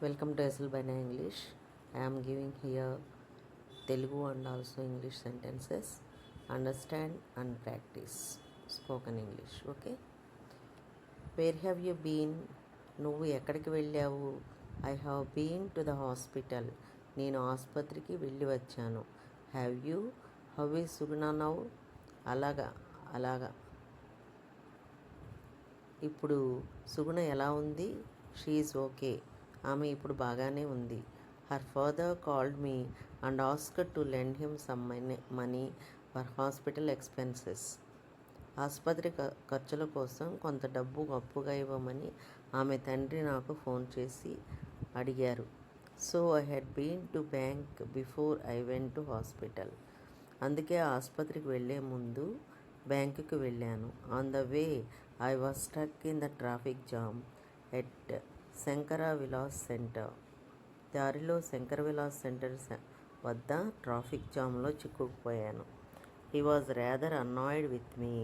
Welcome to Eselbina English. I am giving here Telugu and also English sentences. Understand and practice spoken English. Okay. Where have you been? నువ్వు ఎక్కడికి వెళ్ళావు? I have been to the hospital. నేను ఆసుపత్రికి వెళ్ళి వచ్చాను. Have you? How is Sugna now? అలాగా. ఇప్పుడు సుగుణ ఎలా ఉంది? She is okay. ఆమె ఇప్పుడు బాగానే ఉంది. Her father called me and asked to lend him some money for hospital expenses. ఆసుపత్రి ఖర్చుల కోసం కొంత డబ్బు అప్పుగా ఇవ్వమని ఆమె తండ్రి నాకు ఫోన్ చేసి అడిగారు. So I had been to bank before I went to hospital. అందుకే ఆసుపత్రికి వెళ్ళే ముందు బ్యాంకుకి వెళ్ళాను. On the way I was stuck in the traffic jam at Shankara Vilas centre. దారిలో శంకర విలాస్ సెంటర్ వద్ద ట్రాఫిక్ జామ్లో చిక్కుకుపోయాను. He was rather annoyed with me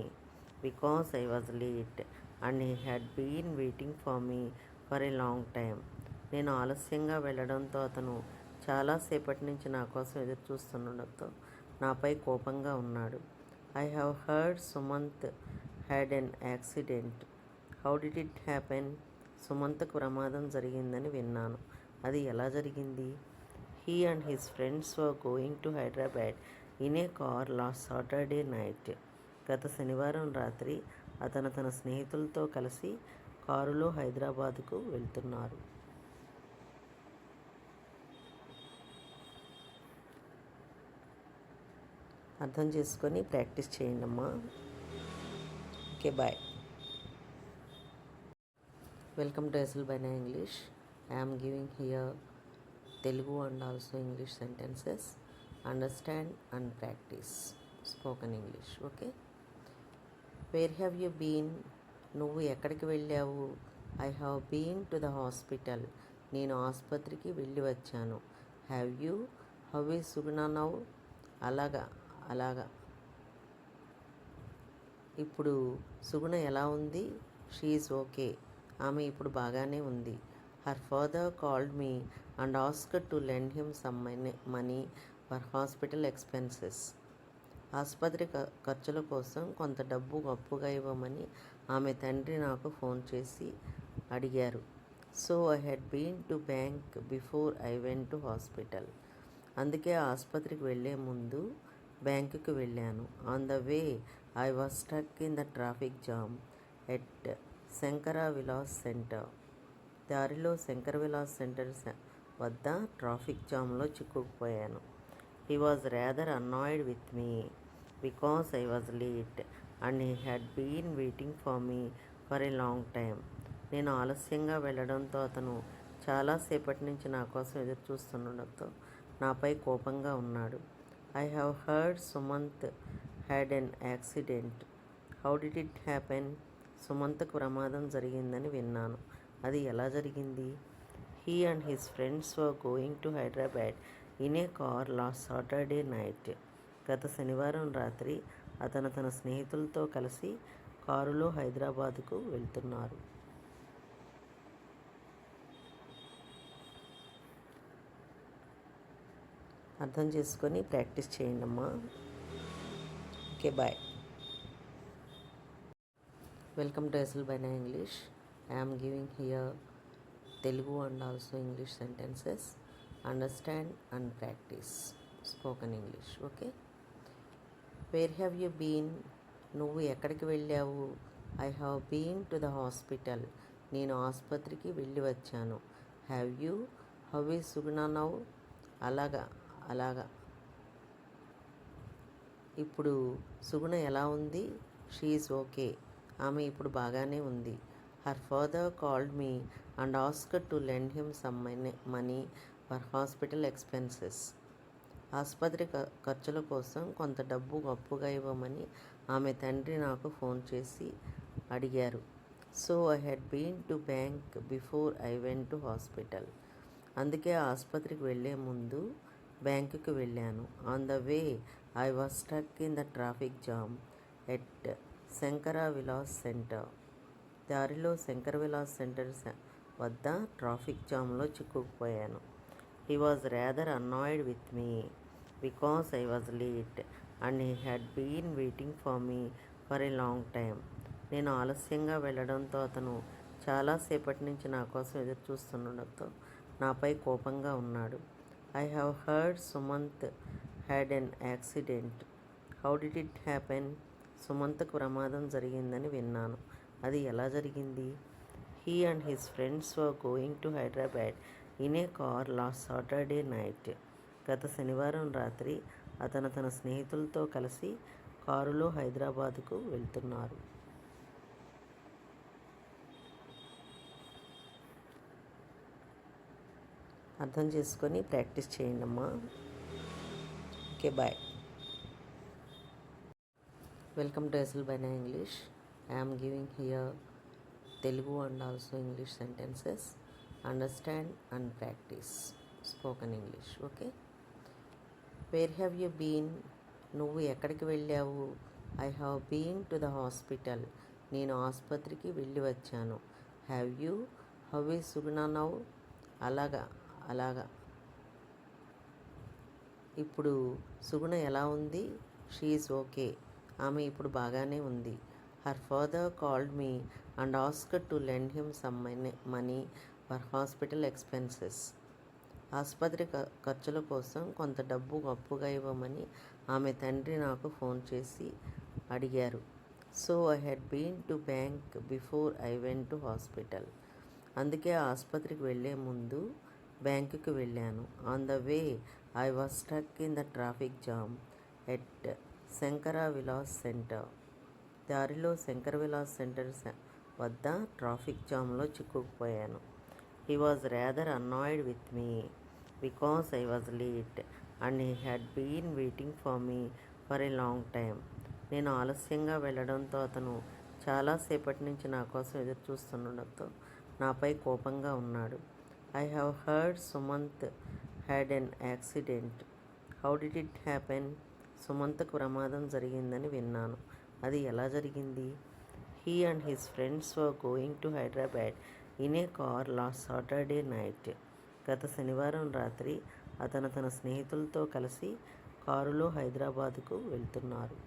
because I was late and he had been waiting for me for a long time. నేను ఆలస్యంగా వెళ్ళడంతో అతను చాలాసేపటి నుంచి నా కోసం ఎదురు చూస్తుండడంతో నాపై కోపంగా ఉన్నాడు. I have heard Sumanth had an accident. How did it happen? సుమంత్కు ప్రమాదం జరిగిందని విన్నాను. అది ఎలా జరిగింది? He and his friends were going to Hyderabad in a car last Saturday night. గత శనివారం రాత్రి అతను తన స్నేహితులతో కలిసి కారులో హైదరాబాద్కు వెళ్తున్నారు. అర్థం చేసుకొని ప్రాక్టీస్ చేయండి అమ్మా. Okay, bye. Welcome to Eselbina English. I am giving here Telugu and also English sentences. Understand and practice spoken English. Okay. Where have you been? నువ్వు ఎక్కడికి వెళ్ళావు? I have been to the hospital. నేను ఆసుపత్రికి వెళ్ళి వచ్చాను. Have you? How is Sugna now? అలాగా. ఇప్పుడు సుగుణ ఎలా ఉంది? She is okay. ఆమె ఇప్పుడు బాగానే ఉంది. Her father called me and asked to lend him some money for hospital expenses. ఆసుపత్రి ఖర్చుల కోసం కొంత డబ్బు అప్పుగా ఇవ్వమని ఆమె తండ్రి నాకు ఫోన్ చేసి అడిగారు. So I had been to bank before I went to hospital. అందుకే ఆసుపత్రికి వెళ్ళే ముందు బ్యాంకుకి వెళ్ళాను. On the way I was stuck in the traffic jam at Shankara Vilas centre. దారిలో శంకర విలాస్ సెంటర్ వద్ద ట్రాఫిక్ జామ్లో చిక్కుకుపోయాను. He was rather annoyed with me because I was late and he had been waiting for me for a long time. నేను ఆలస్యంగా వెళ్ళడంతో అతను చాలాసేపటి నుంచి నా కోసం ఎదురు చూస్తుండడంతో నాపై కోపంగా ఉన్నాడు. I have heard Sumanth had an accident. How did it happen? సుమంత్కు ప్రమాదం జరిగిందని విన్నాను. అది ఎలా జరిగింది? He and his friends were going to Hyderabad in a car last Saturday night. గత శనివారం రాత్రి అతను తన స్నేహితులతో కలిసి కారులో హైదరాబాద్కు వెళ్తున్నారు. అర్థం చేసుకొని ప్రాక్టీస్ చేయండి అమ్మా. Okay, bye. Welcome to Eselbina English. I am giving here Telugu and also English sentences. Understand and practice spoken English. Okay. Where have you been? నువ్వు ఎక్కడికి వెళ్ళావు? I have been to the hospital. నేను ఆసుపత్రికి వెళ్ళి వచ్చాను. Have you? How is Sugna now? అలాగా. ఇప్పుడు సుగుణ ఎలా ఉంది? She is okay. ఆమె ఇప్పుడు బాగానే ఉంది. Her father called me and asked to lend him some money for hospital expenses. ఆసుపత్రి ఖర్చుల కోసం కొంత డబ్బు అప్పుగా ఇవ్వమని ఆమె తండ్రి నాకు ఫోన్ చేసి అడిగారు. So I had been to bank before I went to hospital. అందుకే ఆసుపత్రికి వెళ్ళే ముందు బ్యాంకుకి వెళ్ళాను. On the way I was stuck in the traffic jam at Shankara Vilas centre. దారిలో శంకర విలాస్ సెంటర్ వద్ద ట్రాఫిక్ జామ్లో చిక్కుకుపోయాను. He was rather annoyed with me because I was late and he had been waiting for me for a long time. నేను ఆలస్యంగా వెళ్ళడంతో అతను చాలాసేపటి నుంచి నా కోసం ఎదురు చూస్తుండడంతో నాపై కోపంగా ఉన్నాడు. I have heard Sumanth had an accident. How did it happen? సుమంత్కు ప్రమాదం జరిగిందని విన్నాను. అది ఎలా జరిగింది? He and his friends were going to Hyderabad in a car last Saturday night. గత శనివారం రాత్రి అతను తన స్నేహితులతో కలిసి కారులో హైదరాబాద్కు వెళ్తున్నారు. అర్థం చేసుకొని ప్రాక్టీస్ చేయండి అమ్మా. Okay, bye. Welcome to Eselbina English. I'm giving here Telugu and also English sentences. Understand and practice spoken English. Okay. Where have you been? నువ్వు ఎక్కడికి వెళ్ళావు? I have been to the hospital. నేను ఆసుపత్రికి వెళ్ళి వచ్చాను. Have you? How is Suguna now? అలాగా. ఇప్పుడు సుగుణ ఎలా ఉంది? She is okay. ఆమె ఇప్పుడు బాగానే ఉంది. Her father called me and asked to lend him some money for hospital expenses. ఆసుపత్రి ఖర్చుల కోసం కొంత డబ్బు అప్పుగా ఇవ్వమని ఆమె తండ్రి నాకు ఫోన్ చేసి అడిగారు. So I had been to bank before I went to hospital. అందుకే ఆసుపత్రికి వెళ్ళే ముందు బ్యాంకుకి వెళ్ళాను. On the way I was stuck in the traffic jam at Shankara Vilas centre. దారిలో శంకర విలాస్ సెంటర్ వద్ద ట్రాఫిక్ జామ్లో చిక్కుకుపోయాను. He was rather annoyed with me because I was late and he had been waiting for me for a long time. నేను ఆలస్యంగా వెళ్ళడంతో అతను చాలాసేపటి నుంచి నా కోసం ఎదురు చూస్తుండడంతో నాపై కోపంగా ఉన్నాడు. I have heard Sumanth had an accident. How did it happen? సుమంత్కు ప్రమాదం జరిగిందని విన్నాను. అది ఎలా జరిగింది? He and his friends were going to Hyderabad in a car last Saturday night. గత శనివారం రాత్రి అతను తన స్నేహితులతో కలిసి కారులో హైదరాబాద్కు వెళ్తున్నారు.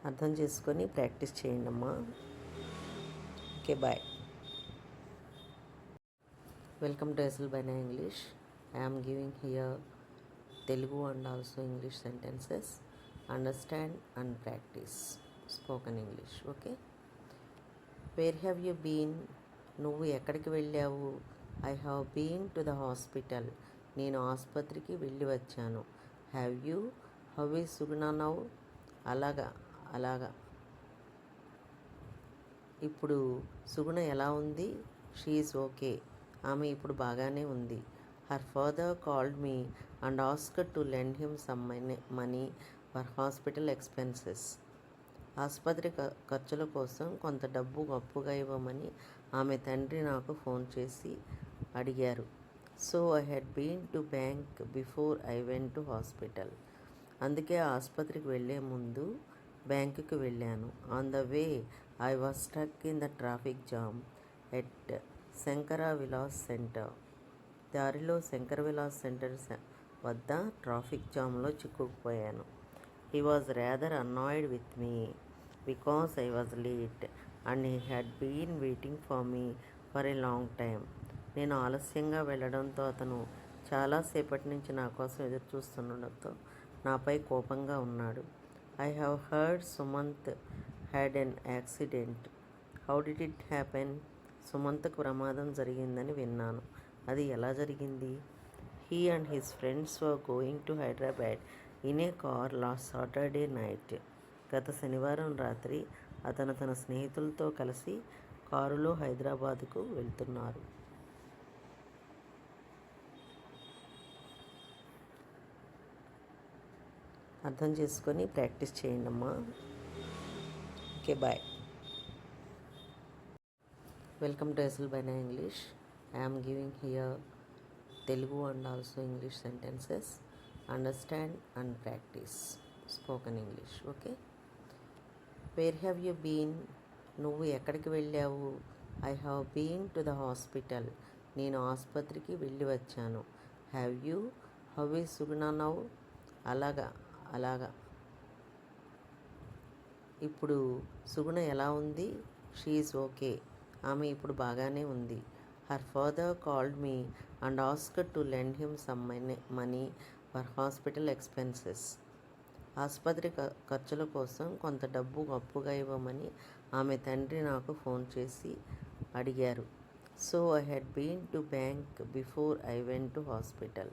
అర్థం చేసుకొని ప్రాక్టీస్ చేయండి అమ్మా. Okay, bye. Welcome to Eselbina English. I'm giving here Telugu and also English sentences. Understand and practice spoken English. Okay. Where have you been? నువ్వు ఎక్కడికి వెళ్ళావు? I have been to the hospital. నేను ఆసుపత్రికి వెళ్ళి వచ్చాను. Have you? How is Suguna now? అలాగా. ఇప్పుడు సుగుణ ఎలా ఉంది? She is okay. ఆమె ఇప్పుడు బాగానే ఉంది. Her father called me and asked to lend him some money for hospital expenses. ఆసుపత్రి ఖర్చుల కోసం కొంత డబ్బు అప్పుగా ఇవ్వమని ఆమె తండ్రి నాకు ఫోన్ చేసి అడిగారు. So I had been to bank before I went to hospital. అందుకే ఆసుపత్రికి వెళ్ళే ముందు బ్యాంకుకి వెళ్ళాను. On the way I was stuck in the traffic jam at Shankara Vilas centre. దారిలో శంకర విలాస్ సెంటర్ వద్ద ట్రాఫిక్ జామ్లో చిక్కుకుపోయాను. He was rather annoyed with me because I was late and he had been waiting for me for a long time. నేను ఆలస్యంగా వెళ్ళడంతో అతను చాలాసేపటి నుంచి నా కోసం ఎదురు చూస్తుండడంతో నాపై కోపంగా ఉన్నాడు. I have heard Sumanth had an accident. How did it happen? సుమంత్కు ప్రమాదం జరిగిందని విన్నాను. అది ఎలా జరిగింది? He and his friends were going to Hyderabad in a car last Saturday night. గత శనివారం రాత్రి అతను తన స్నేహితులతో కలిసి కారులో హైదరాబాద్కు వెళ్తున్నారు. అర్థం చేసుకొని ప్రాక్టీస్ చేయండి అమ్మా. Okay, bye. Welcome to Eselbina English. I'm giving here Telugu and also English sentences. Understand and practice spoken English. Okay. Where have you been? నువ్వు ఎక్కడికి వెళ్ళావు? I have been to the hospital. నేను ఆసుపత్రికి వెళ్ళి వచ్చాను. Have you? How is Suguna now? అలాగా అలాగా. ఇప్పుడు సుగుణ ఎలా ఉంది? She is okay. ఆమె ఇప్పుడు బాగానే ఉంది. Her father called me and asked to lend him some money for hospital expenses. ఆసుపత్రి ఖర్చుల కోసం కొంత డబ్బు అప్పుగా ఇవ్వమని ఆమె తండ్రి నాకు ఫోన్ చేసి అడిగారు. So I had been to bank before I went to hospital.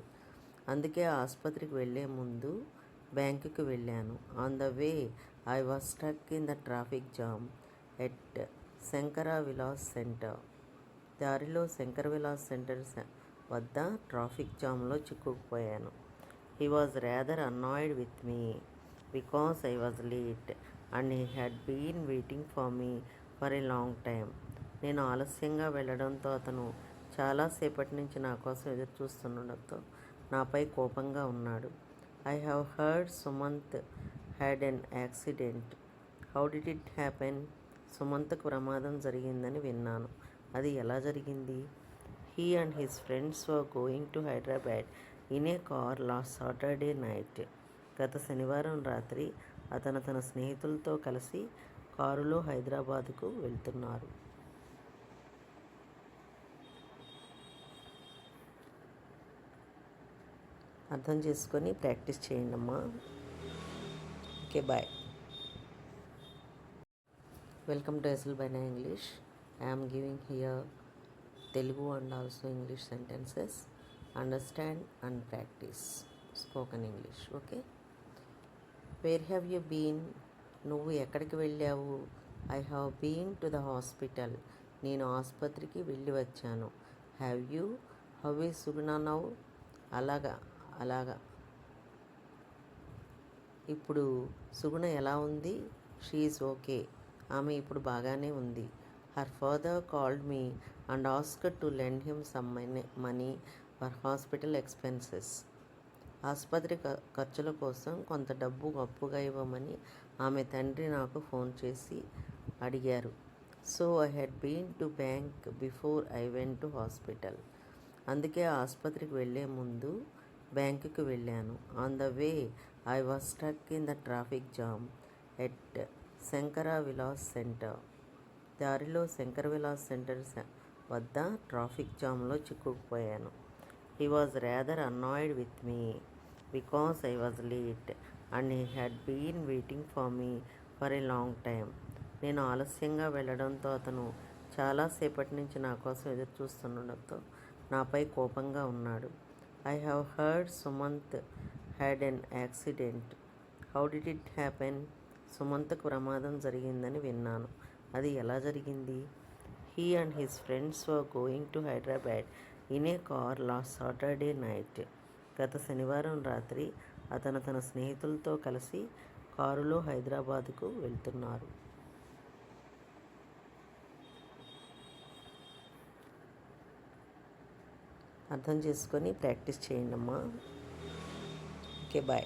అందుకే ఆసుపత్రికి వెళ్ళే ముందు బ్యాంకుకి వెళ్ళాను. On the way I was stuck in the traffic jam at Shankara Vilas centre. దారిలో శంకర విలాస్ సెంటర్ వద్ద ట్రాఫిక్ జామ్లో చిక్కుకుపోయాను. He was rather annoyed with me because I was late and he had been waiting for me for a long time. నేను ఆలస్యంగా వెళ్ళడంతో అతను చాలాసేపటి నుంచి నా కోసం ఎదురు చూస్తుండడంతో నాపై కోపంగా ఉన్నాడు. I have heard Sumanth had an accident. How did it happen? సుమంత్కు ప్రమాదం జరిగిందని విన్నాను. అది ఎలా జరిగింది? He and his friends were going to Hyderabad in a car last Saturday night. గత శనివారం రాత్రి అతను తన స్నేహితులతో కలిసి కారులో హైదరాబాదుకు వెళ్తున్నారు. అర్థం చేసుకొని ప్రాక్టీస్ చేయండి అమ్మా. Okay, bye. Welcome to ESL English. I'm giving here Telugu and also English sentences. Understand and practice spoken English. Okay. Where have you been? నువ్వు ఎక్కడికి వెళ్ళావు? I have been to the hospital. నేను ఆసుపత్రికి వెళ్ళి వచ్చాను. Have you? How is Suguna now? అలాగా అలాగా. ఇప్పుడు సుగుణ ఎలా ఉంది? She is okay. ఆమె ఇప్పుడు బాగానే ఉంది. Her father called me and asked to lend him some money for hospital expenses. ఆసుపత్రి ఖర్చుల కోసం కొంత డబ్బు అప్పుగా ఇవ్వమని ఆమె తండ్రి నాకు ఫోన్ చేసి అడిగారు. So I had been to bank before I went to hospital. అందుకే ఆసుపత్రికి వెళ్ళే ముందు బ్యాంకుకి వెళ్ళాను. On the way I was stuck in the traffic jam at Shankara Vilas centre. దారిలో శంకర విలాస్ సెంటర్ వద్ద ట్రాఫిక్ జామ్లో చిక్కుకుపోయాను. He was rather annoyed with me because I was late and he had been waiting for me for a long time. నేను ఆలస్యంగా వెళ్ళడంతో అతను చాలాసేపటి నుంచి నా కోసం ఎదురు చూస్తుండడంతో నాపై కోపంగా ఉన్నాడు. I have heard Sumanth had an accident. How did it happen? సుమంత్కు ప్రమాదం జరిగిందని విన్నాను. అది ఎలా జరిగింది? He and his friends were going to Hyderabad in a car last Saturday night. గత శనివారం రాత్రి అతను తన స్నేహితులతో కలిసి కారులో హైదరాబాదుకు వెళ్తున్నారు. అర్థం చేసుకొని ప్రాక్టీస్ చేయండి అమ్మా. Okay, bye.